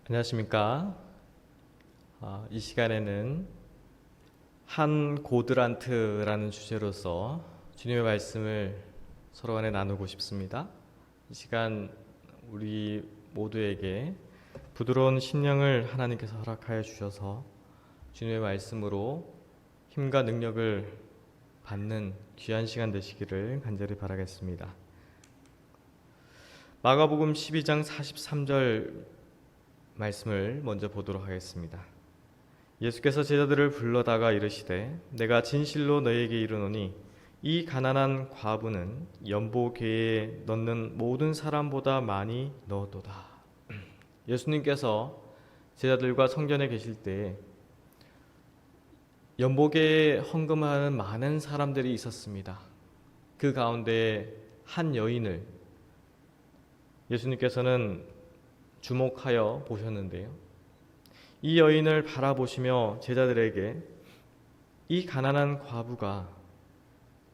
안녕하십니까. 이 시간에는 한 고드란트라는 주제로서 주님의 말씀을 서로 간에 나누고 싶습니다. 이 시간 우리 모두에게 부드러운 심령을 하나님께서 허락하여 주셔서 주님의 말씀으로 힘과 능력을 받는 귀한 시간 되시기를 간절히 바라겠습니다. 마가복음 12장 43절 말씀을 먼저 보도록 하겠습니다. 예수께서 제자들을 불러다가 이르시되 내가 진실로 너희에게 이르노니 이 가난한 과부는 연보궤에 넣는 모든 사람보다 많이 넣었도다. 예수님께서 제자들과 성전에 계실 때 연보궤에 헌금하는 많은 사람들이 있었습니다. 그 가운데 한 여인을 예수님께서는 주목하여 보셨는데요. 이 여인을 바라보시며 제자들에게 이 가난한 과부가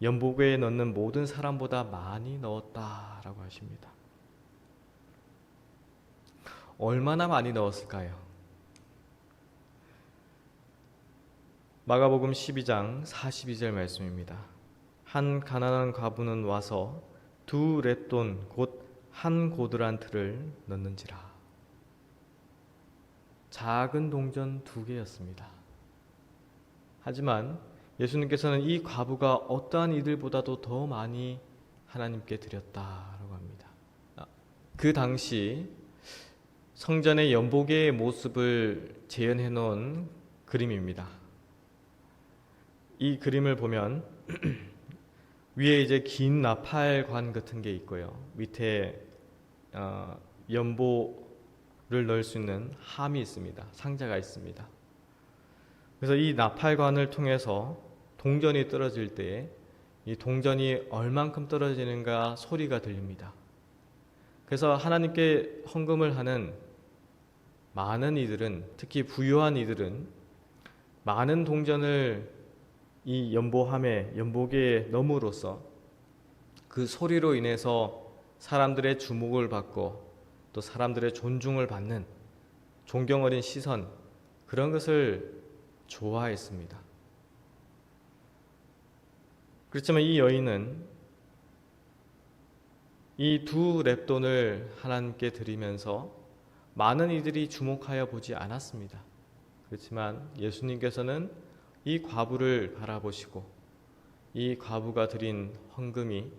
연보궤에 넣는 모든 사람보다 많이 넣었다라고 하십니다. 얼마나 많이 넣었을까요? 마가복음 12장 42절 말씀입니다. 한 가난한 과부는 와서 2렛돈 곧 한 고드란트를 넣는지라. 작은 동전 2개였습니다. 하지만 예수님께서는 이 과부가 어떠한 이들보다도 더 많이 하나님께 드렸다라고 합니다. 그 당시 성전의 연보궤의 모습을 재현해 놓은 그림입니다. 이 그림을 보면 위에 이제 긴 나팔관 같은 게 있고요. 밑에 연보를 넣을 수 있는 함이 있습니다. 상자가 있습니다. 그래서 이 나팔관을 통해서 동전이 떨어질 때 이 동전이 얼만큼 떨어지는가 소리가 들립니다. 그래서 하나님께 헌금을 하는 많은 이들은, 특히 부유한 이들은 많은 동전을 이 연보함에, 연보궤에 넣음으로써 그 소리로 인해서 사람들의 주목을 받고 또 사람들의 존중을 받는 존경 어린 시선, 그런 것을 좋아했습니다. 그렇지만 이 여인은 이 2렙돈을 하나님께 드리면서 많은 이들이 주목하여 보지 않았습니다. 그렇지만 예수님께서는 이 과부를 바라보시고 이 과부가 드린 헌금이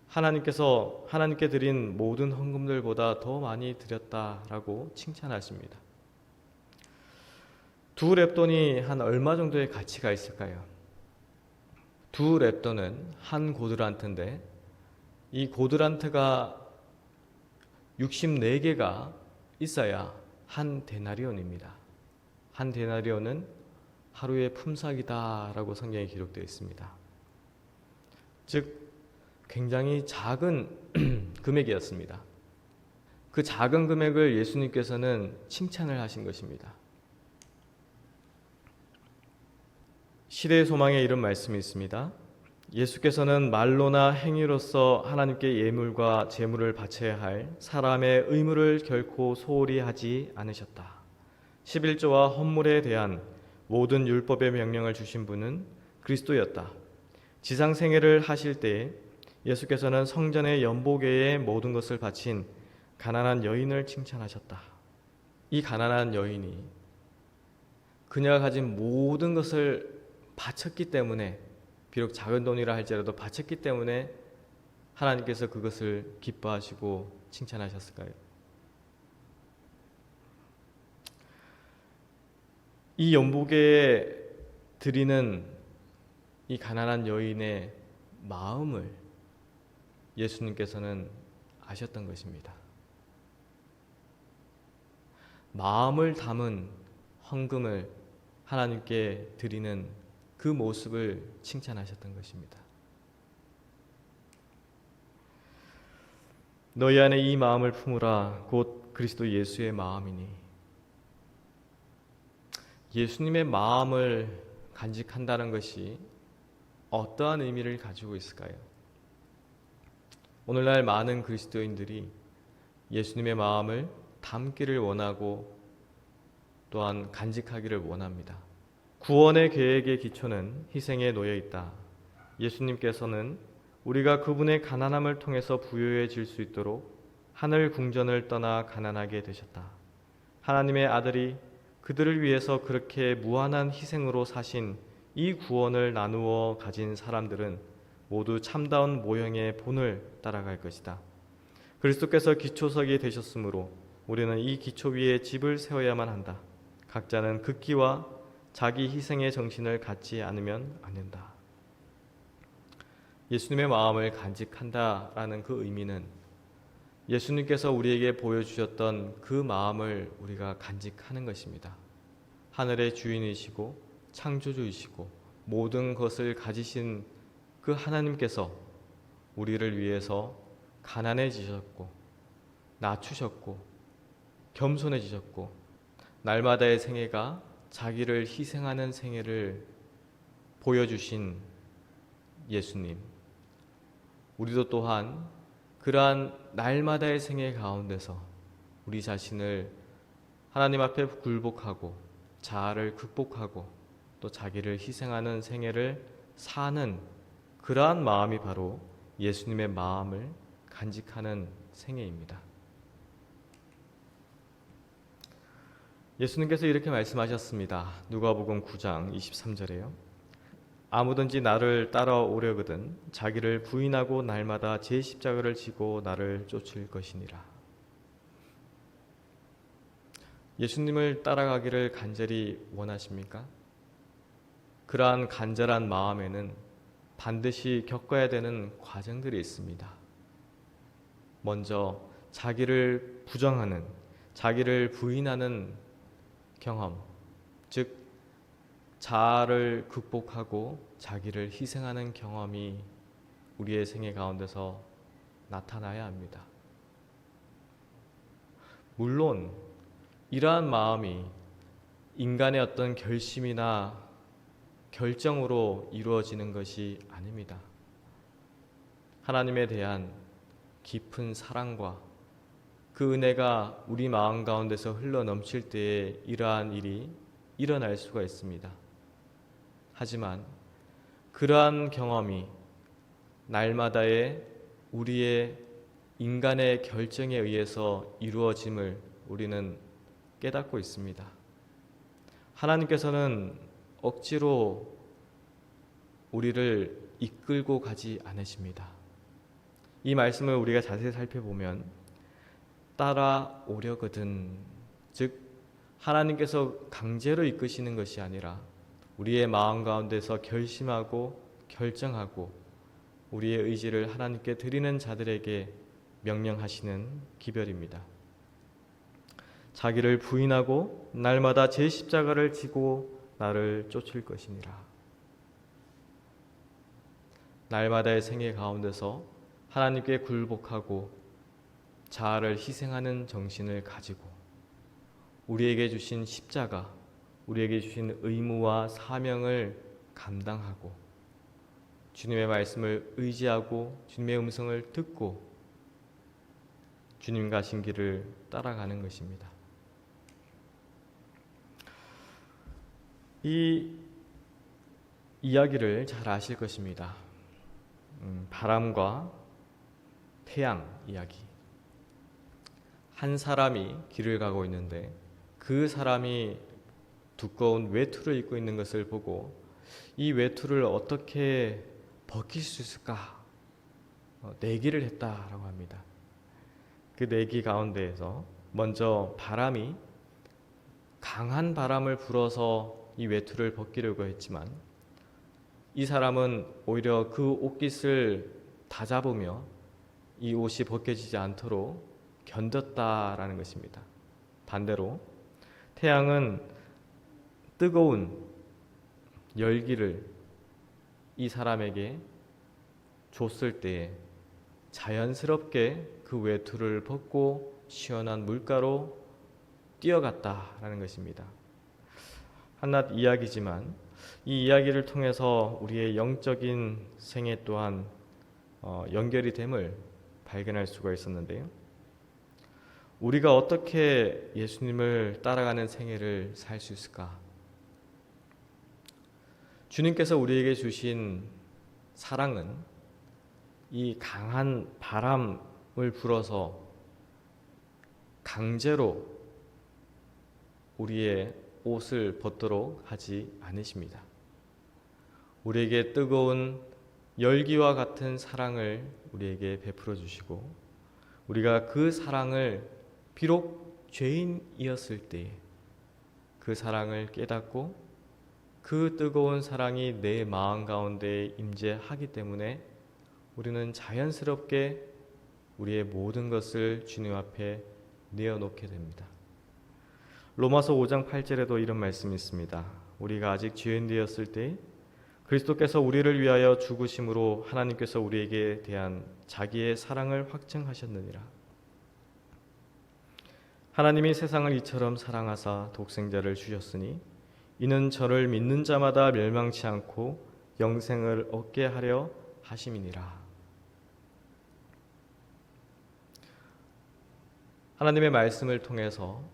하나님께 드린 모든 헌금들보다 더 많이 드렸다라고 칭찬하십니다. 2렙돈이 한 얼마 정도의 가치가 있을까요? 2렙돈은 한 고드란트인데 이 고드란트가 64개가 있어야 한 데나리온입니다. 한 데나리온은 하루의 품삯이다라고 성경에 기록되어 있습니다. 즉 굉장히 작은 금액이었습니다. 그 작은 금액을 예수님께서는 칭찬을 하신 것입니다. 시대의 소망에 이런 말씀이 있습니다. 예수께서는 말로나 행위로서 하나님께 예물과 제물을 바쳐야 할 사람의 의무를 결코 소홀히 하지 않으셨다. 11조와 헌물에 대한 모든 율법의 명령을 주신 분은 그리스도였다. 지상 생애를 하실 때 예수께서는 성전의 연보궤에 모든 것을 바친 가난한 여인을 칭찬하셨다. 이 가난한 여인이 그녀가 가진 모든 것을 바쳤기 때문에, 비록 작은 돈이라 할지라도 바쳤기 때문에 하나님께서 그것을 기뻐하시고 칭찬하셨을까요? 이 연보궤에 드리는 이 가난한 여인의 마음을 예수님께서는 아셨던 것입니다. 마음을 담은 헌금을 하나님께 드리는 그 모습을 칭찬하셨던 것입니다. 너희 안에 이 마음을 품으라 곧 그리스도 예수의 마음이니. 예수님의 마음을 간직한다는 것이 어떠한 의미를 가지고 있을까요? 오늘날 많은 그리스도인들이 예수님의 마음을 담기를 원하고 또한 간직하기를 원합니다. 구원의 계획의 기초는 희생에 놓여 있다. 예수님께서는 우리가 그분의 가난함을 통해서 부유해질 수 있도록 하늘 궁전을 떠나 가난하게 되셨다. 하나님의 아들이 그들을 위해서 그렇게 무한한 희생으로 사신 이 구원을 나누어 가진 사람들은 모두 참다운 모형의 본을 따라갈 것이다. 그리스도께서 기초석이 되셨으므로 우리는 이 기초 위에 집을 세워야만 한다. 각자는 극기와 자기 희생의 정신을 갖지 않으면 안 된다. 예수님의 마음을 간직한다라는 그 의미는 예수님께서 우리에게 보여주셨던 그 마음을 우리가 간직하는 것입니다. 하늘의 주인이시고 창조주이시고 모든 것을 가지신 그 하나님께서 우리를 위해서 가난해지셨고 낮추셨고 겸손해지셨고 날마다의 생애가 자기를 희생하는 생애를 보여주신 예수님, 우리도 또한 그러한 날마다의 생애 가운데서 우리 자신을 하나님 앞에 굴복하고 자아를 극복하고 또 자기를 희생하는 생애를 사는 그러한 마음이 바로 예수님의 마음을 간직하는 생애입니다. 예수님께서 이렇게 말씀하셨습니다. 누가복음 9장 23절에요. 아무든지 나를 따라오려거든 자기를 부인하고 날마다 제 십자가를 지고 나를 쫓을 것이니라. 예수님을 따라가기를 간절히 원하십니까? 그러한 간절한 마음에는 반드시 겪어야 되는 과정들이 있습니다. 먼저 자기를 부정하는, 자기를 부인하는 경험, 즉 자아를 극복하고 자기를 희생하는 경험이 우리의 생애 가운데서 나타나야 합니다. 물론 이러한 마음이 인간의 어떤 결심이나 결정으로 이루어지는 것이 아닙니다. 하나님에 대한 깊은 사랑과 그 은혜가 우리 마음 가운데서 흘러 넘칠 때에 이러한 일이 일어날 수가 있습니다. 하지만 그러한 경험이 날마다의 우리의 인간의 결정에 의해서 이루어짐을 우리는 깨닫고 있습니다. 하나님께서는 억지로 우리를 이끌고 가지 않으십니다. 이 말씀을 우리가 자세히 살펴보면 따라오려거든, 즉 하나님께서 강제로 이끄시는 것이 아니라 우리의 마음 가운데서 결심하고 결정하고 우리의 의지를 하나님께 드리는 자들에게 명령하시는 기별입니다. 자기를 부인하고 날마다 제 십자가를 지고 나를 쫓을 것이니라. 날마다의 생애 가운데서 하나님께 굴복하고 자아를 희생하는 정신을 가지고 우리에게 주신 십자가, 우리에게 주신 의무와 사명을 감당하고 주님의 말씀을 의지하고 주님의 음성을 듣고 주님 가신 길을 따라가는 것입니다. 이 이야기를 잘 아실 것입니다. 바람과 태양 이야기. 한 사람이 길을 가고 있는데 그 사람이 두꺼운 외투를 입고 있는 것을 보고 이 외투를 어떻게 벗길 수 있을까 내기를 했다라고 합니다. 그 내기 가운데에서 먼저 바람이 강한 바람을 불어서 이 외투를 벗기려고 했지만 이 사람은 오히려 그 옷깃을 다잡으며 이 옷이 벗겨지지 않도록 견뎠다라는 것입니다. 반대로 태양은 뜨거운 열기를 이 사람에게 줬을 때에 자연스럽게 그 외투를 벗고 시원한 물가로 뛰어갔다라는 것입니다. 한낱 이야기지만 이 이야기를 통해서 우리의 영적인 생애 또한 연결이 됨을 발견할 수가 있었는데요. 우리가 어떻게 예수님을 따라가는 생애를 살 수 있을까? 주님께서 우리에게 주신 사랑은 이 강한 바람을 불어서 강제로 우리의 옷을 벗도록 하지 않으십니다. 우리에게 뜨거운 열기와 같은 사랑을 우리에게 베풀어 주시고, 우리가 그 사랑을 비록 죄인이었을 때 그 사랑을 깨닫고 그 뜨거운 사랑이 내 마음 가운데 임재하기 때문에 우리는 자연스럽게 우리의 모든 것을 주님 앞에 내어놓게 됩니다. 로마서 5장 8절에도 이런 말씀이 있습니다. 우리가 아직 죄인 되었을 때 그리스도께서 우리를 위하여 죽으심으로 하나님께서 우리에게 대한 자기의 사랑을 확증하셨느니라. 하나님이 세상을 이처럼 사랑하사 독생자를 주셨으니 이는 저를 믿는 자마다 멸망치 않고 영생을 얻게 하려 하심이니라. 하나님의 말씀을 통해서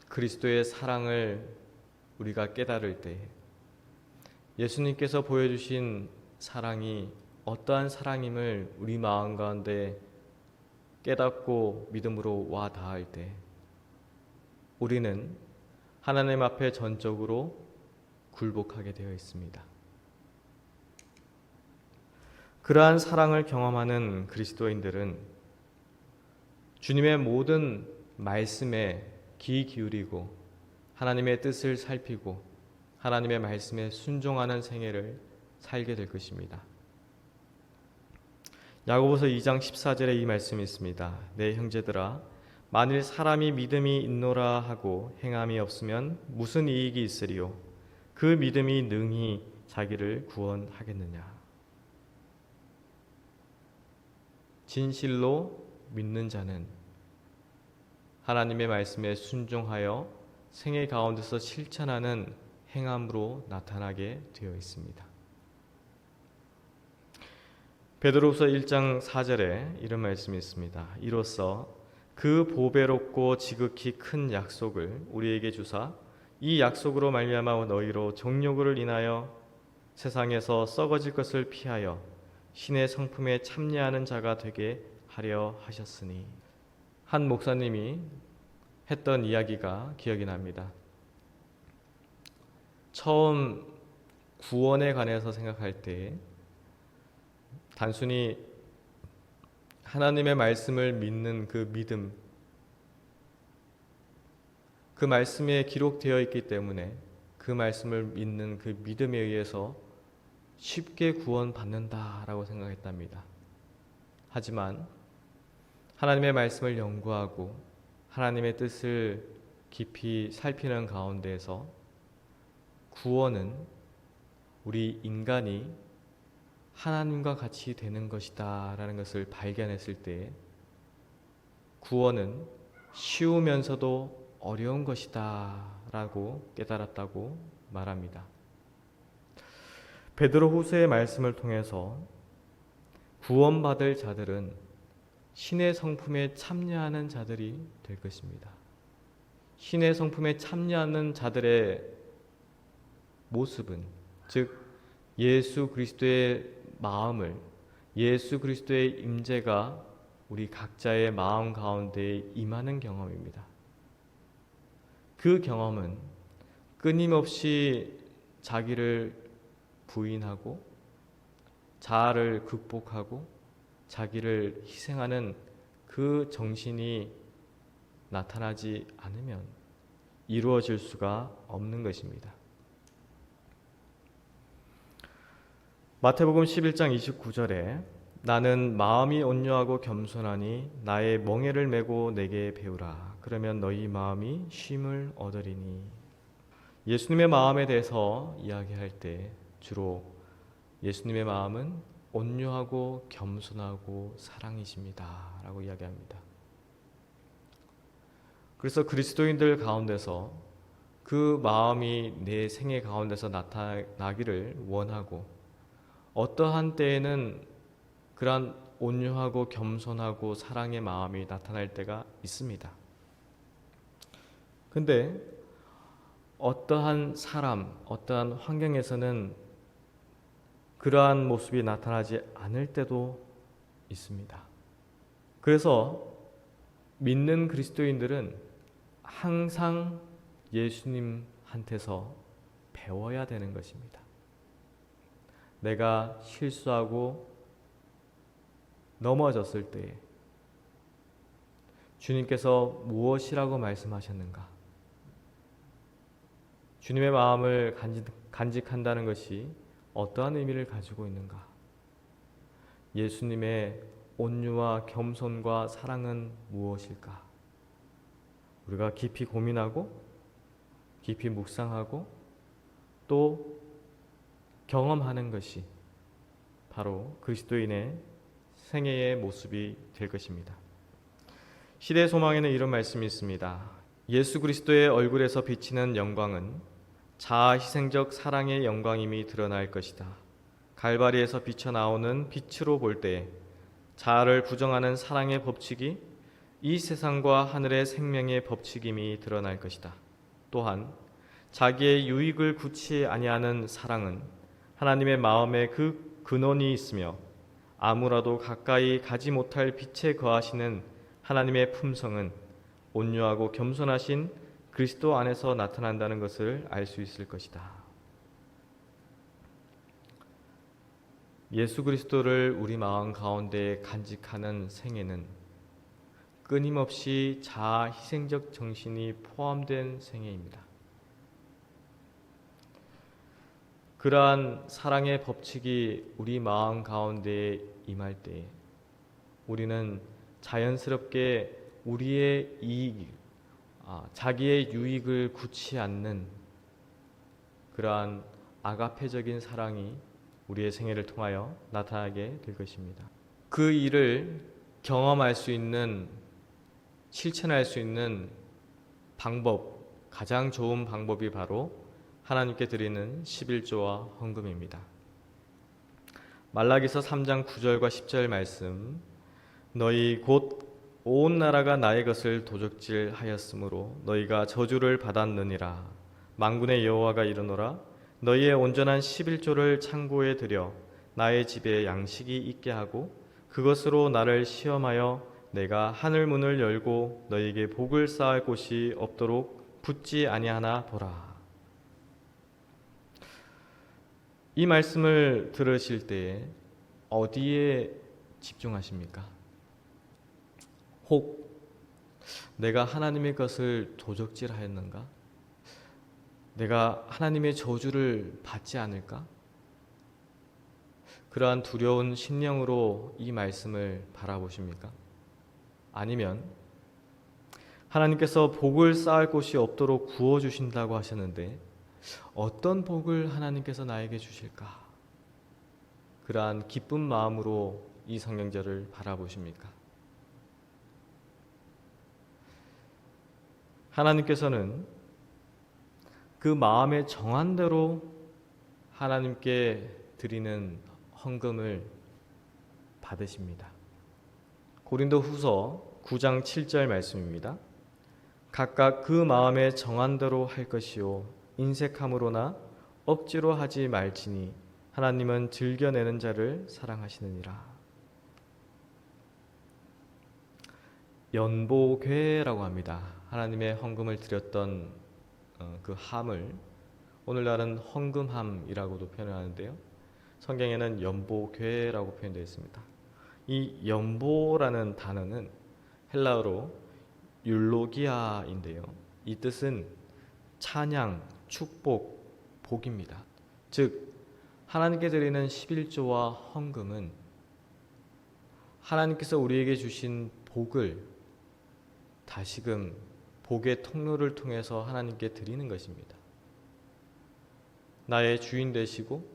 그리스도의 사랑을 우리가 깨달을 때 예수님께서 보여주신 사랑이 어떠한 사랑임을 우리 마음 가운데 깨닫고 믿음으로 와 닿을 때 우리는 하나님 앞에 전적으로 굴복하게 되어 있습니다. 그러한 사랑을 경험하는 그리스도인들은 주님의 모든 말씀에 귀 기울이고 하나님의 뜻을 살피고 하나님의 말씀에 순종하는 생애를 살게 될 것입니다. 야고보서 2장 14절에 이 말씀이 있습니다. 내 형제들아, 만일 사람이 믿음이 있노라 하고 행함이 없으면 무슨 이익이 있으리요? 그 믿음이 능히 자기를 구원하겠느냐? 진실로 믿는 자는 하나님의 말씀에 순종하여 생애 가운데서 실천하는 행함으로 나타나게 되어 있습니다. 베드로후서 1장 4절에 이런 말씀이 있습니다. 이로써 그 보배롭고 지극히 큰 약속을 우리에게 주사 이 약속으로 말미암아 너희로 정욕을 인하여 세상에서 썩어질 것을 피하여 신의 성품에 참여하는 자가 되게 하려 하셨으니. 한 목사님이 했던 이야기가 기억이 납니다. 처음 구원에 관해서 생각할 때 단순히 하나님의 말씀을 믿는 그 믿음, 그 말씀에 기록되어 있기 때문에 그 말씀을 믿는 그 믿음에 의해서 쉽게 구원받는다라고 생각했답니다. 하지만 하나님의 말씀을 연구하고 하나님의 뜻을 깊이 살피는 가운데에서 구원은 우리 인간이 하나님과 같이 되는 것이다 라는 것을 발견했을 때 구원은 쉬우면서도 어려운 것이다 라고 깨달았다고 말합니다. 베드로후서의 말씀을 통해서 구원받을 자들은 신의 성품에 참여하는 자들이 될 것입니다. 신의 성품에 참여하는 자들의 모습은 즉 예수 그리스도의 마음을, 예수 그리스도의 임재가 우리 각자의 마음 가운데 임하는 경험입니다. 그 경험은 끊임없이 자기를 부인하고 자아를 극복하고 자기를 희생하는 그 정신이 나타나지 않으면 이루어질 수가 없는 것입니다. 마태복음 11장 29절에 나는 마음이 온유하고 겸손하니 나의 멍에를 메고 내게 배우라. 그러면 너희 마음이 쉼을 얻으리니. 예수님의 마음에 대해서 이야기할 때 주로 예수님의 마음은 온유하고 겸손하고 사랑이십니다 라고 이야기합니다. 그래서 그리스도인들 가운데서 그 마음이 내 생애 가운데서 나타나기를 원하고 어떠한 때에는 그러한 온유하고 겸손하고 사랑의 마음이 나타날 때가 있습니다. 근데 어떠한 사람, 어떠한 환경에서는 그러한 모습이 나타나지 않을 때도 있습니다. 그래서 믿는 그리스도인들은 항상 예수님한테서 배워야 되는 것입니다. 내가 실수하고 넘어졌을 때에 주님께서 무엇이라고 말씀하셨는가? 주님의 마음을 간직한다는 것이 어떠한 의미를 가지고 있는가? 예수님의 온유와 겸손과 사랑은 무엇일까? 우리가 깊이 고민하고 깊이 묵상하고 또 경험하는 것이 바로 그리스도인의 생애의 모습이 될 것입니다. 시대의 소망에는 이런 말씀이 있습니다. 예수 그리스도의 얼굴에서 비치는 영광은 자아 희생적 사랑의 영광임이 드러날 것이다. 갈바리에서 비쳐나오는 빛으로 볼 때에 자아를 부정하는 사랑의 법칙이 이 세상과 하늘의 생명의 법칙임이 드러날 것이다. 또한 자기의 유익을 굳이 아니하는 사랑은 하나님의 마음에 그 근원이 있으며 아무라도 가까이 가지 못할 빛에 거하시는 하나님의 품성은 온유하고 겸손하신 그리스도 안에서 나타난다는 것을 알 수 있을 것이다. 예수 그리스도를 우리 마음 가운데 간직하는 생애는 끊임없이 자아 희생적 정신이 포함된 생애입니다. 그러한 사랑의 법칙이 우리 마음 가운데 임할 때에 우리는 자연스럽게 우리의 이익, 자기의 유익을 굳이 않는 그러한 아가페적인 사랑이 우리의 생애를 통하여 나타나게 될 것입니다. 그 일을 경험할 수 있는, 실천할 수 있는 방법, 가장 좋은 방법이 바로 하나님께 드리는 11조와 헌금입니다. 말라기서 3장 9절과 10절 말씀, 너희 곧 온 나라가 나의 것을 도적질하였으므로 너희가 저주를 받았느니라. 만군의 여호와가 이르노라. 너희의 온전한 11조를 창고에 들여 나의 집에 양식이 있게 하고 그것으로 나를 시험하여 내가 하늘 문을 열고 너희에게 복을 쌓을 곳이 없도록 붙지 아니하나 보라. 이 말씀을 들으실 때에 어디에 집중하십니까? 혹 내가 하나님의 것을 도적질하였는가? 내가 하나님의 저주를 받지 않을까? 그러한 두려운 심령으로 이 말씀을 바라보십니까? 아니면 하나님께서 복을 쌓을 곳이 없도록 구워주신다고 하셨는데 어떤 복을 하나님께서 나에게 주실까? 그러한 기쁜 마음으로 이 성경절을 바라보십니까? 하나님께서는 그 마음에 정한 대로 하나님께 드리는 헌금을 받으십니다. 고린도후서 9장 7절 말씀입니다. 각각 그 마음에 정한 대로 할 것이요 인색함으로나 억지로 하지 말지니 하나님은 즐겨내는 자를 사랑하시느니라. 연보괴라고 합니다. 하나님의 헌금을 드렸던 그 함을 오늘날은 헌금함이라고도 표현하는데요. 성경에는 연보괴라고 표현되어 있습니다. 이 연보라는 단어는 헬라어로 율로기아인데요. 이 뜻은 찬양, 축복, 복입니다. 즉 하나님께 드리는 11조와 헌금은 하나님께서 우리에게 주신 복을 다시금 복의 통로를 통해서 하나님께 드리는 것입니다. 나의 주인 되시고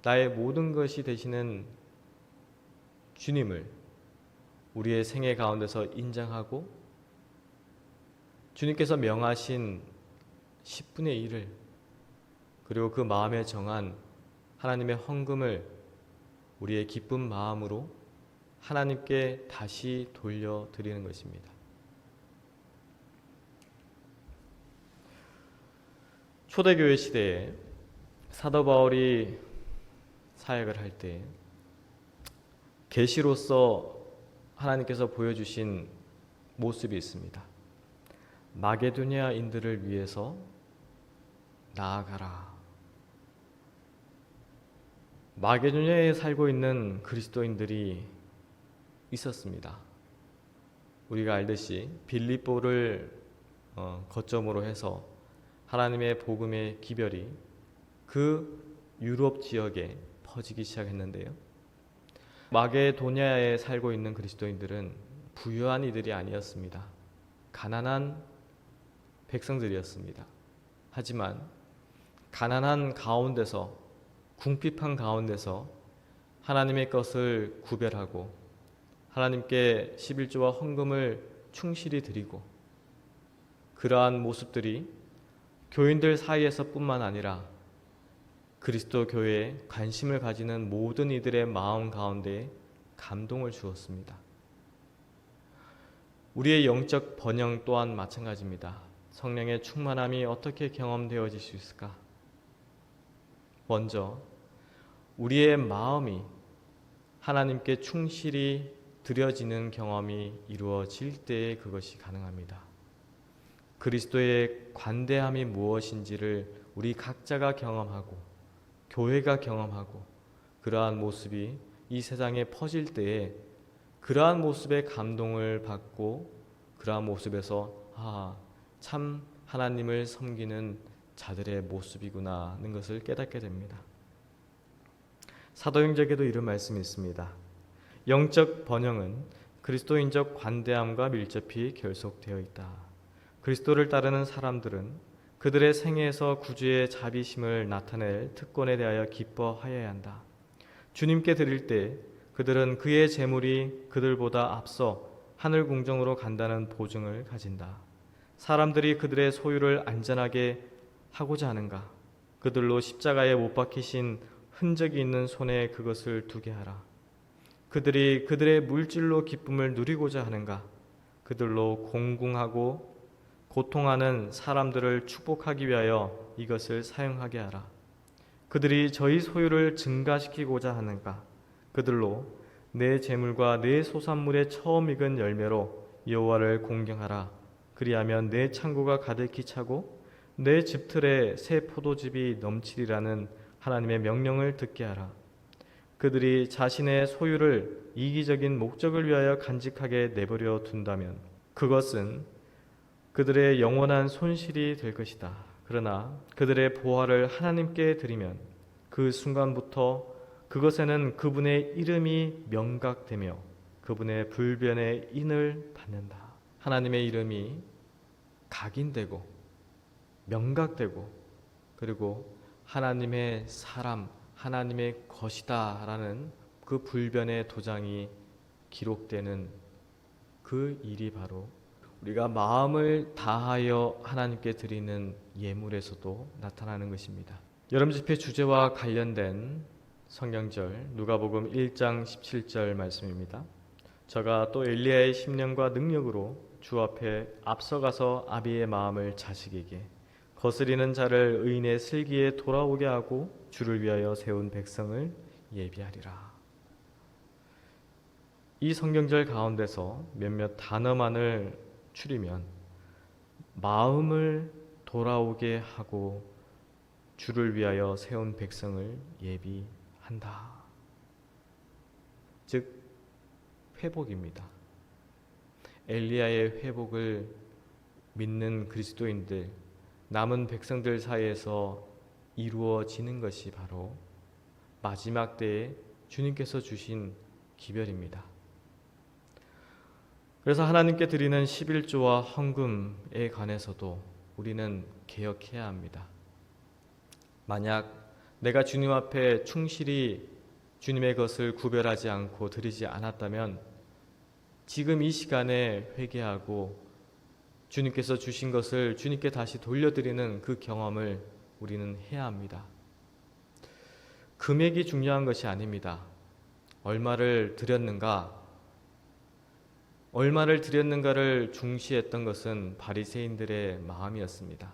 나의 모든 것이 되시는 주님을 우리의 생애 가운데서 인정하고 주님께서 명하신 10분의 1을 그리고 그 마음에 정한 하나님의 헌금을 우리의 기쁜 마음으로 하나님께 다시 돌려드리는 것입니다. 초대교회 시대에 사도 바울이 사역을 할 때 계시로서 하나님께서 보여주신 모습이 있습니다. 마게도냐인들을 위해서 나아가라. 마게도냐에 살고 있는 그리스도인들이 있었습니다. 우리가 알듯이 빌립보를 거점으로 해서 하나님의 복음의 기별이 그 유럽 지역에 퍼지기 시작했는데요. 마게도냐에 살고 있는 그리스도인들은 부유한 이들이 아니었습니다. 가난한 백성들이었습니다. 하지만 가난한 가운데서, 궁핍한 가운데서 하나님의 것을 구별하고 하나님께 11조와 헌금을 충실히 드리고, 그러한 모습들이 교인들 사이에서 뿐만 아니라 그리스도 교회에 관심을 가지는 모든 이들의 마음 가운데 감동을 주었습니다. 우리의 영적 번영 또한 마찬가지입니다. 성령의 충만함이 어떻게 경험되어질 수 있을까? 먼저 우리의 마음이 하나님께 충실히 드려지는 경험이 이루어질 때에 그것이 가능합니다. 그리스도의 관대함이 무엇인지를 우리 각자가 경험하고 교회가 경험하고 그러한 모습이 이 세상에 퍼질 때에 그러한 모습에 감동을 받고 그러한 모습에서 참 하나님을 섬기는 자들의 모습이구나 하는 것을 깨닫게 됩니다. 사도행전에도 이런 말씀이 있습니다. 영적 번영은 그리스도인적 관대함과 밀접히 결속되어 있다. 그리스도를 따르는 사람들은 그들의 생애에서 구주의 자비심을 나타낼 특권에 대하여 기뻐하여야 한다. 주님께 드릴 때 그들은 그의 재물이 그들보다 앞서 하늘 궁정으로 간다는 보증을 가진다. 사람들이 그들의 소유를 안전하게 하고자 하는가? 그들로 십자가에 못 박히신 흔적이 있는 손에 그것을 두게 하라. 그들이 그들의 물질로 기쁨을 누리고자 하는가? 그들로 공궁하고 고통하는 사람들을 축복하기 위하여 이것을 사용하게 하라. 그들이 저희 소유를 증가시키고자 하는가? 그들로 내 재물과 내 소산물의 처음 익은 열매로 여호와를 공경하라. 그리하면 내 창고가 가득히 차고 내 집틀에 새 포도즙이 넘치리라는 하나님의 명령을 듣게 하라. 그들이 자신의 소유를 이기적인 목적을 위하여 간직하게 내버려 둔다면 그것은 그들의 영원한 손실이 될 것이다. 그러나 그들의 보화를 하나님께 드리면 그 순간부터 그것에는 그분의 이름이 명각되며 그분의 불변의 인을 받는다. 하나님의 이름이 각인되고 명각되고 그리고 하나님의 사람, 하나님의 것이다 라는 그 불변의 도장이 기록되는 그 일이 바로 우리가 마음을 다하여 하나님께 드리는 예물에서도 나타나는 것입니다. 여름 집회 주제와 관련된 성경절 누가복음 1장 17절 말씀입니다. 저가 또 엘리야의 심령과 능력으로 주 앞에 앞서가서 아비의 마음을 자식에게 거스리는 자를 의인의 슬기에 돌아오게 하고 주를 위하여 세운 백성을 예비하리라. 이 성경절 가운데서 몇몇 단어만을 추리면 마음을 돌아오게 하고 주를 위하여 세운 백성을 예비한다. 즉 회복입니다. 엘리야의 회복을 믿는 그리스도인들, 남은 백성들 사이에서 이루어지는 것이 바로 마지막 때에 주님께서 주신 기별입니다. 그래서 하나님께 드리는 11조와 헌금에 관해서도 우리는 개혁해야 합니다. 만약 내가 주님 앞에 충실히 주님의 것을 구별하지 않고 드리지 않았다면 지금 이 시간에 회개하고 주님께서 주신 것을 주님께 다시 돌려드리는 그 경험을 우리는 해야 합니다. 금액이 중요한 것이 아닙니다. 얼마를 드렸는가, 얼마를 드렸는가를 중시했던 것은 바리새인들의 마음이었습니다.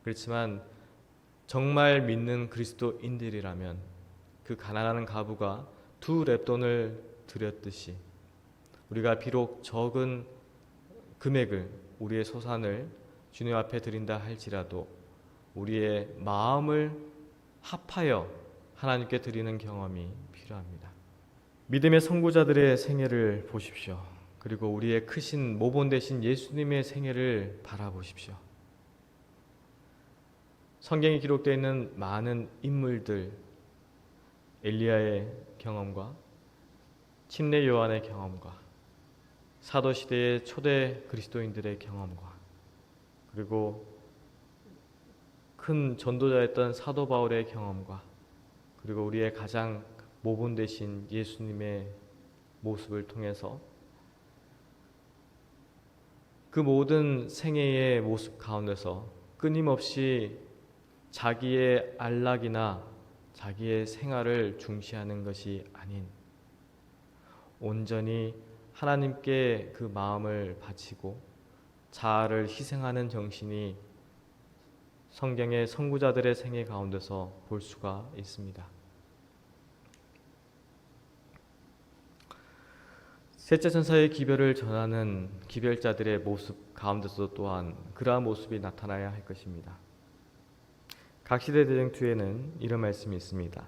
그렇지만 정말 믿는 그리스도인들이라면 그 가난한 과부가 2렙돈을 드렸듯이 우리가 비록 적은 금액을, 우리의 소산을 주님 앞에 드린다 할지라도 우리의 마음을 합하여 하나님께 드리는 경험이 필요합니다. 믿음의 선구자들의 생애를 보십시오. 그리고 우리의 크신 모본 되신 예수님의 생애를 바라보십시오. 성경에 기록되어 있는 많은 인물들, 엘리야의 경험과 침례 요한의 경험과 사도시대의 초대 그리스도인들의 경험과 그리고 큰 전도자였던 사도 바울의 경험과 그리고 우리의 가장 모본 되신 예수님의 모습을 통해서 그 모든 생애의 모습 가운데서 끊임없이 자기의 안락이나 자기의 생활을 중시하는 것이 아닌 온전히 하나님께 그 마음을 바치고 자아를 희생하는 정신이 성경의 선구자들의 생애 가운데서 볼 수가 있습니다. 셋째 천사의 기별을 전하는 기별자들의 모습 가운데서 또한 그러한 모습이 나타나야 할 것입니다. 각시대 대쟁투에는 이런 말씀이 있습니다.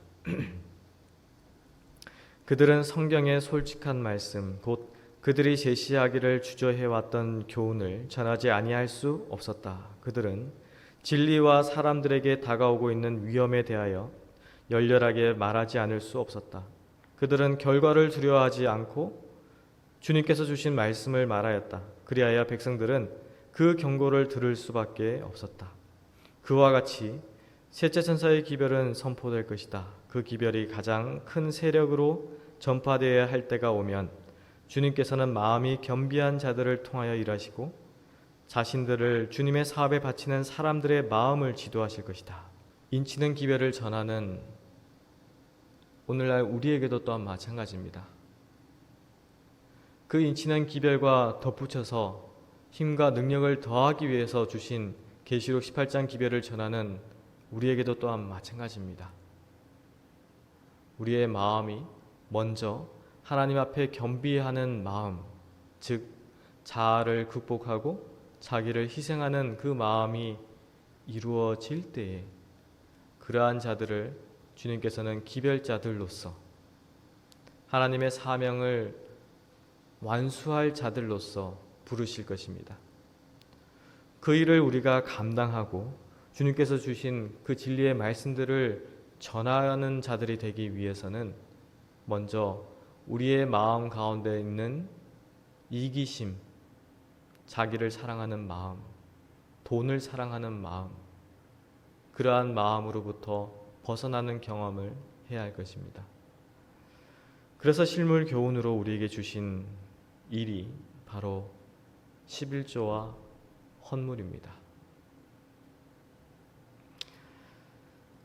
그들은 성경의 솔직한 말씀, 곧 그들이 제시하기를 주저해왔던 교훈을 전하지 아니할 수 없었다. 그들은 진리와 사람들에게 다가오고 있는 위험에 대하여 열렬하게 말하지 않을 수 없었다. 그들은 결과를 두려워하지 않고 주님께서 주신 말씀을 말하였다. 그리하여 백성들은 그 경고를 들을 수밖에 없었다. 그와 같이 셋째 천사의 기별은 선포될 것이다. 그 기별이 가장 큰 세력으로 전파되어야 할 때가 오면 주님께서는 마음이 겸비한 자들을 통하여 일하시고 자신들을 주님의 사업에 바치는 사람들의 마음을 지도하실 것이다. 인치는 기별을 전하는 오늘날 우리에게도 또한 마찬가지입니다. 그 인치는 기별과 덧붙여서 힘과 능력을 더하기 위해서 주신 계시록 18장 기별을 전하는 우리에게도 또한 마찬가지입니다. 우리의 마음이 먼저 하나님 앞에 겸비하는 마음, 즉 자아를 극복하고 자기를 희생하는 그 마음이 이루어질 때에 그러한 자들을 주님께서는 기별자들로서 하나님의 사명을 완수할 자들로서 부르실 것입니다. 그 일을 우리가 감당하고 주님께서 주신 그 진리의 말씀들을 전하는 자들이 되기 위해서는 먼저 우리의 마음 가운데 있는 이기심, 자기를 사랑하는 마음, 돈을 사랑하는 마음, 그러한 마음으로부터 벗어나는 경험을 해야 할 것입니다. 그래서 실물 교훈으로 우리에게 주신 일이 바로 11조와 헌물입니다.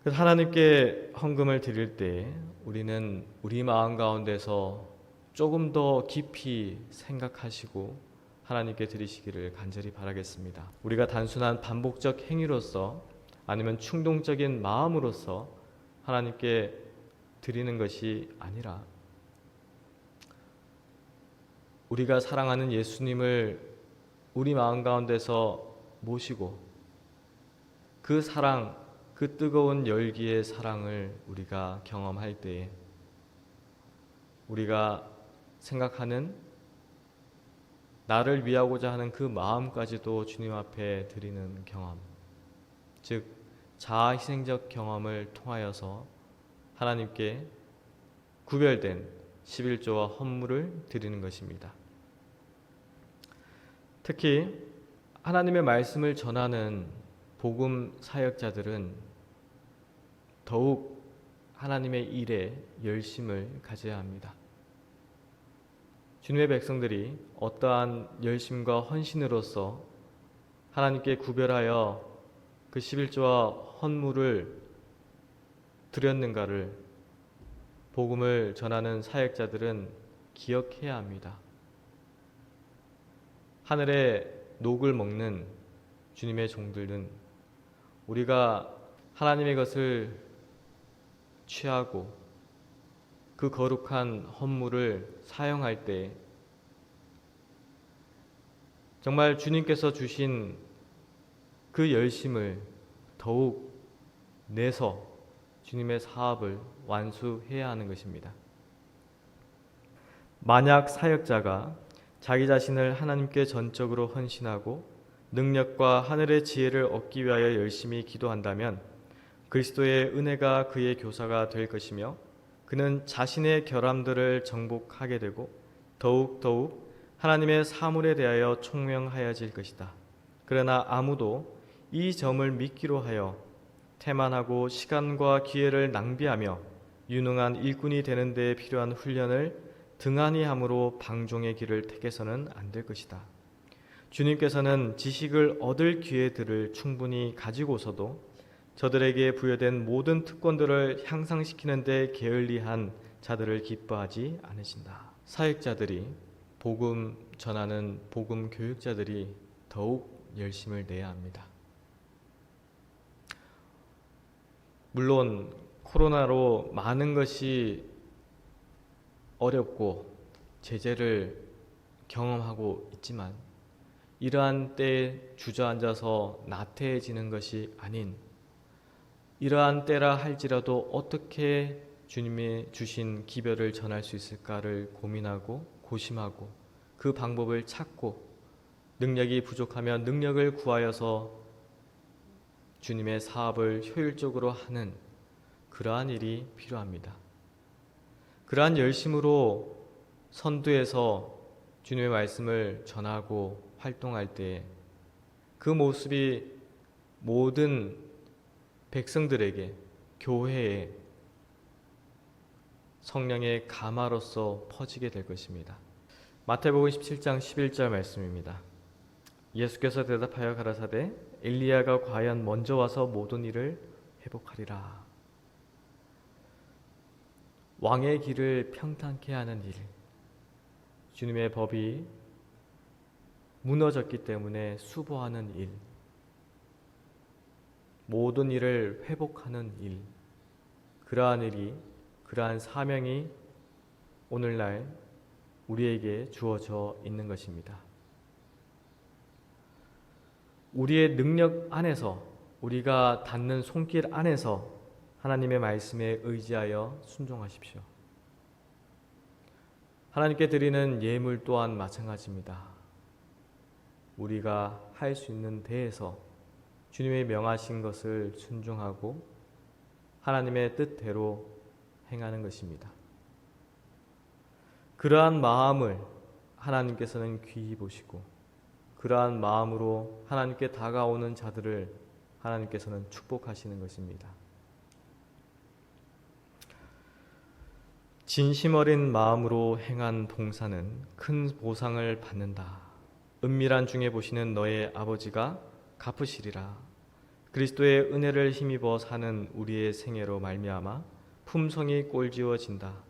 하나님께 헌금을 드릴 때 우리는 우리 마음 가운데서 조금 더 깊이 생각하시고 하나님께 드리시기를 간절히 바라겠습니다. 우리가 단순한 반복적 행위로서 아니면 충동적인 마음으로서 하나님께 드리는 것이 아니라 우리가 사랑하는 예수님을 우리 마음 가운데서 모시고 그 사랑, 그 뜨거운 열기의 사랑을 우리가 경험할 때에 우리가 생각하는 나를 위하고자 하는 그 마음까지도 주님 앞에 드리는 경험, 즉 자아희생적 경험을 통하여서 하나님께 구별된 11조와 헌물을 드리는 것입니다. 특히 하나님의 말씀을 전하는 복음 사역자들은 더욱 하나님의 일에 열심을 가져야 합니다. 주님의 백성들이 어떠한 열심과 헌신으로서 하나님께 구별하여 그 11조와 헌물을 드렸는가를 복음을 전하는 사역자들은 기억해야 합니다. 하늘의 녹을 먹는 주님의 종들은 우리가 하나님의 것을 취하고 그 거룩한 헌물을 사용할 때 정말 주님께서 주신 그 열심을 더욱 내서 주님의 사업을 완수해야 하는 것입니다. 만약 사역자가 자기 자신을 하나님께 전적으로 헌신하고 능력과 하늘의 지혜를 얻기 위하여 열심히 기도한다면 그리스도의 은혜가 그의 교사가 될 것이며 그는 자신의 결함들을 정복하게 되고 더욱 하나님의 사물에 대하여 총명하여질 것이다. 그러나 아무도 이 점을 믿기로 하여 태만하고 시간과 기회를 낭비하며 유능한 일꾼이 되는 데 필요한 훈련을 등한히 함으로 방종의 길을 택해서는 안 될 것이다. 주님께서는 지식을 얻을 기회들을 충분히 가지고서도 저들에게 부여된 모든 특권들을 향상시키는 데 게을리한 자들을 기뻐하지 않으신다. 사역자들이 복음 전하는 복음 교육자들이 더욱 열심을 내야 합니다. 물론 코로나로 많은 것이 어렵고 제재를 경험하고 있지만 이러한 때에 주저앉아서 나태해지는 것이 아닌 이러한 때라 할지라도 어떻게 주님이 주신 기별을 전할 수 있을까를 고민하고 고심하고 그 방법을 찾고 능력이 부족하면 능력을 구하여서 주님의 사업을 효율적으로 하는 그러한 일이 필요합니다. 그러한 열심으로 선두에서 주님의 말씀을 전하고 활동할 때 그 모습이 모든 백성들에게 교회에 성령의 감화로서 퍼지게 될 것입니다. 마태복음 17장 11절 말씀입니다. 예수께서 대답하여 가라사대 엘리야가 과연 먼저 와서 모든 일을 회복하리라. 왕의 길을 평탄케 하는 일, 주님의 법이 무너졌기 때문에 수보하는 일, 모든 일을 회복하는 일, 그러한 사명이 오늘날 우리에게 주어져 있는 것입니다. 우리의 능력 안에서, 우리가 닿는 손길 안에서 하나님의 말씀에 의지하여 순종하십시오. 하나님께 드리는 예물 또한 마찬가지입니다. 우리가 할 수 있는 데에서 주님의 명하신 것을 순종하고 하나님의 뜻대로 행하는 것입니다. 그러한 마음을 하나님께서는 귀히 보시고 그러한 마음으로 하나님께 다가오는 자들을 하나님께서는 축복하시는 것입니다. 진심 어린 마음으로 행한 봉사는 큰 보상을 받는다. 은밀한 중에 보시는 너의 아버지가 갚으시리라. 그리스도의 은혜를 힘입어 사는 우리의 생애로 말미암아 품성이 꼴지어진다.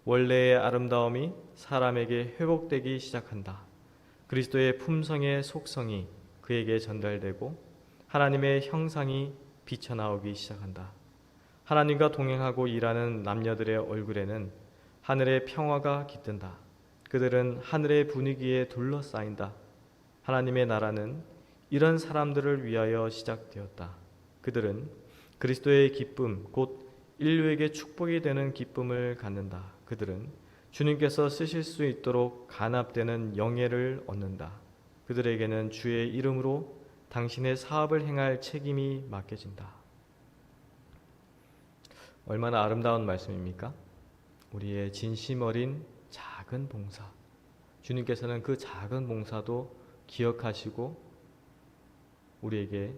원래의 아름다움이 사람에게 회복되기 시작한다. 그리스도의 품성의 속성이 그에게 전달되고 하나님의 형상이 비쳐나오기 시작한다. 하나님과 동행하고 일하는 남녀들의 얼굴에는 하늘의 평화가 깃든다. 그들은 하늘의 분위기에 둘러싸인다. 하나님의 나라는 이런 사람들을 위하여 시작되었다. 그들은 그리스도의 기쁨, 곧 인류에게 축복이 되는 기쁨을 갖는다. 그들은 주님께서 쓰실 수 있도록 간합되는 영예를 얻는다. 그들에게는 주의 이름으로 당신의 사업을 행할 책임이 맡겨진다. 얼마나 아름다운 말씀입니까? 우리의 진심 어린 작은 봉사, 주님께서는 그 작은 봉사도 기억하시고 우리에게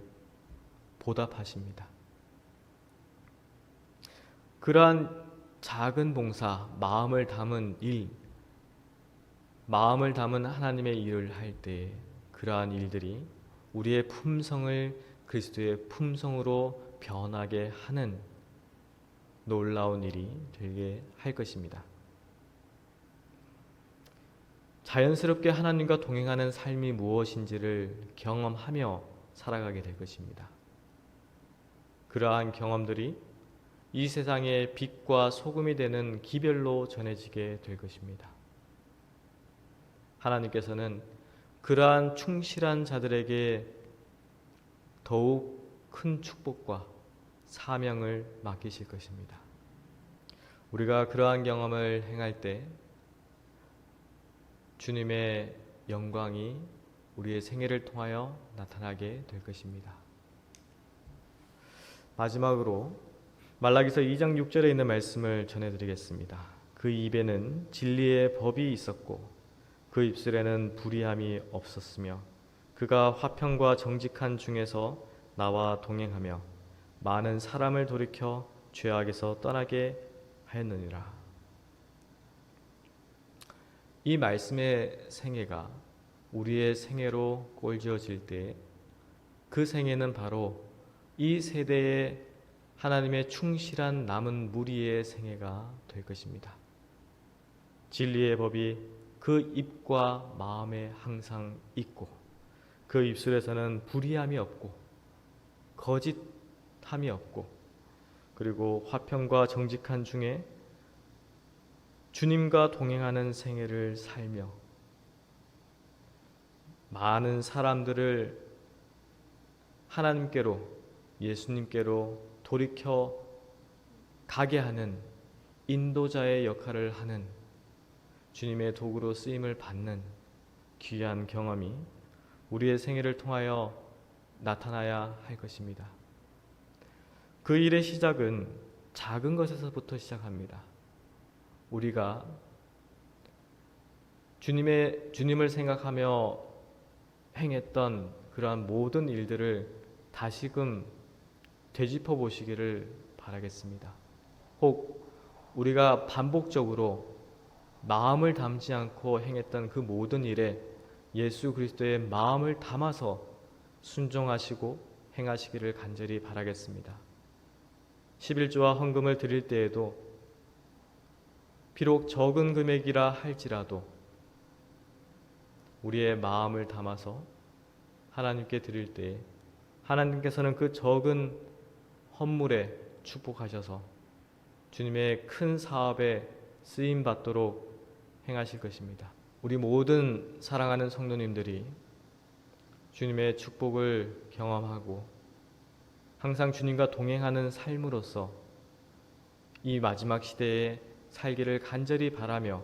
보답하십니다. 그러한 작은 봉사, 마음을 담은 일, 마음을 담은 하나님의 일을 할 때 그러한 일들이 우리의 품성을 그리스도의 품성으로 변하게 하는 놀라운 일이 되게 할 것입니다. 자연스럽게 하나님과 동행하는 삶이 무엇인지를 경험하며 살아가게 될 것입니다. 그러한 경험들이 이 세상의 빛과 소금이 되는 기별로 전해지게 될 것입니다. 하나님께서는 그러한 충실한 자들에게 더욱 큰 축복과 사명을 맡기실 것입니다. 우리가 그러한 경험을 행할 때 주님의 영광이 우리의 생애를 통하여 나타나게 될 것입니다. 마지막으로 말라기서 2장 6절에 있는 말씀을 전해드리겠습니다. 그 입에는 진리의 법이 있었고 그 입술에는 불의함이 없었으며 그가 화평과 정직한 중에서 나와 동행하며 많은 사람을 돌이켜 죄악에서 떠나게 하였느니라. 이 말씀의 생애가 우리의 생애로 꼴지어질 때 그 생애는 바로 이 세대의 하나님의 충실한 남은 무리의 생애가 될 것입니다. 진리의 법이 그 입과 마음에 항상 있고 그 입술에서는 불의함이 없고 거짓함이 없고 그리고 화평과 정직한 중에 주님과 동행하는 생애를 살며 많은 사람들을 하나님께로 예수님께로 돌이켜 가게 하는 인도자의 역할을 하는 주님의 도구로 쓰임을 받는 귀한 경험이 우리의 생애를 통하여 나타나야 할 것입니다. 그 일의 시작은 작은 것에서부터 시작합니다. 우리가 주님을 생각하며 행했던 그러한 모든 일들을 다시금 되짚어 보시기를 바라겠습니다. 혹 우리가 반복적으로 마음을 담지 않고 행했던 그 모든 일에 예수 그리스도의 마음을 담아서 순종하시고 행하시기를 간절히 바라겠습니다. 11조와 헌금을 드릴 때에도 비록 적은 금액이라 할지라도 우리의 마음을 담아서 하나님께 드릴 때 하나님께서는 그 적은 헌물에 축복하셔서 주님의 큰 사업에 쓰임 받도록 행하실 것입니다. 우리 모든 사랑하는 성도님들이 주님의 축복을 경험하고 항상 주님과 동행하는 삶으로서 이 마지막 시대에 살기를 간절히 바라며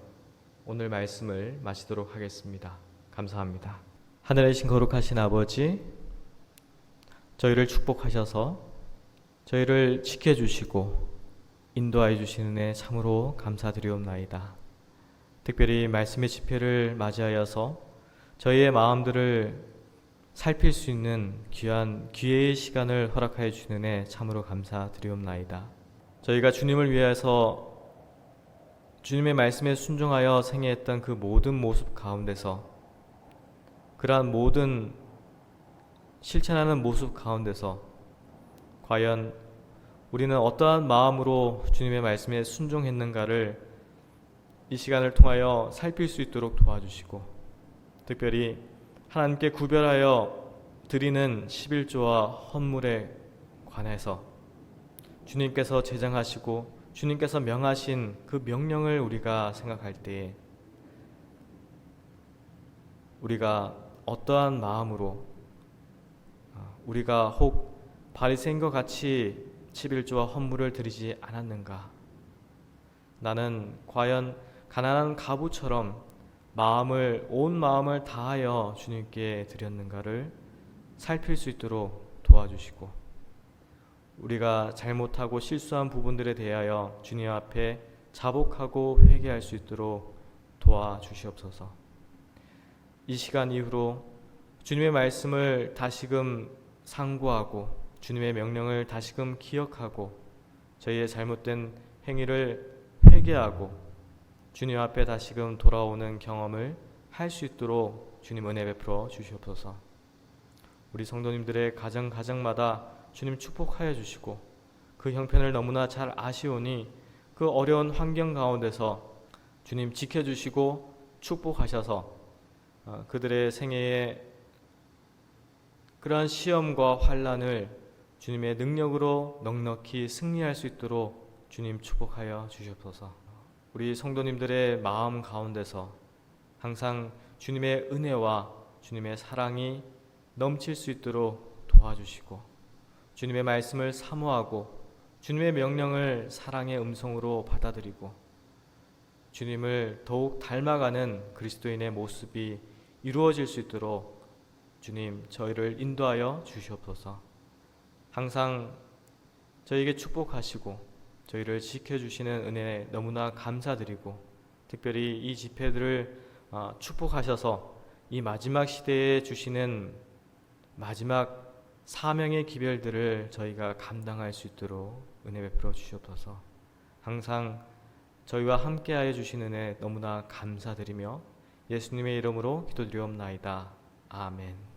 오늘 말씀을 마치도록 하겠습니다. 감사합니다. 하늘에 계신 거룩하신 아버지, 저희를 축복하셔서 저희를 지켜주시고 인도하여 주시는 은혜 참으로 감사드리옵나이다. 특별히 말씀의 집회를 맞이하여서 저희의 마음들을 살필 수 있는 귀한 기회의 시간을 허락하여 주시는 은혜 참으로 감사드리옵나이다. 저희가 주님을 위해서 주님의 말씀에 순종하여 생애했던 그 모든 모습 가운데서 그러한 모든 실천하는 모습 가운데서 과연 우리는 어떠한 마음으로 주님의 말씀에 순종했는가를 이 시간을 통하여 살필 수 있도록 도와주시고 특별히 하나님께 구별하여 드리는 11조와 헌물에 관해서 주님께서 제정하시고 주님께서 명하신 그 명령을 우리가 생각할 때에 우리가 어떠한 마음으로 우리가 혹 바리새인과 같이 11조와 헌물을 드리지 않았는가? 나는 과연 가난한 과부처럼 온 마음을 다하여 주님께 드렸는가를 살필 수 있도록 도와주시고 우리가 잘못하고 실수한 부분들에 대하여 주님 앞에 자복하고 회개할 수 있도록 도와주시옵소서. 이 시간 이후로 주님의 말씀을 다시금 상고하고 주님의 명령을 다시금 기억하고 저희의 잘못된 행위를 회개하고 주님 앞에 다시금 돌아오는 경험을 할 수 있도록 주님 은혜 베풀어 주시옵소서. 우리 성도님들의 가정마다 주님 축복하여 주시고 그 형편을 너무나 잘 아시오니 그 어려운 환경 가운데서 주님 지켜주시고 축복하셔서 그들의 생애에 그러한 시험과 환난을 주님의 능력으로 넉넉히 승리할 수 있도록 주님 축복하여 주시옵소서. 우리 성도님들의 마음 가운데서 항상 주님의 은혜와 주님의 사랑이 넘칠 수 있도록 도와주시고, 주님의 말씀을 사모하고 주님의 명령을 사랑의 음성으로 받아들이고 주님을 더욱 닮아가는 그리스도인의 모습이 이루어질 수 있도록 주님 저희를 인도하여 주시옵소서. 항상 저희에게 축복하시고 저희를 지켜주시는 은혜에 너무나 감사드리고, 특별히 이 집회들을 축복하셔서 이 마지막 시대에 주시는 마지막 사명의 기별들을 저희가 감당할 수 있도록 은혜 베풀어 주시옵소서. 항상 저희와 함께하여 주신 은혜 너무나 감사드리며 예수님의 이름으로 기도드리옵나이다. 아멘.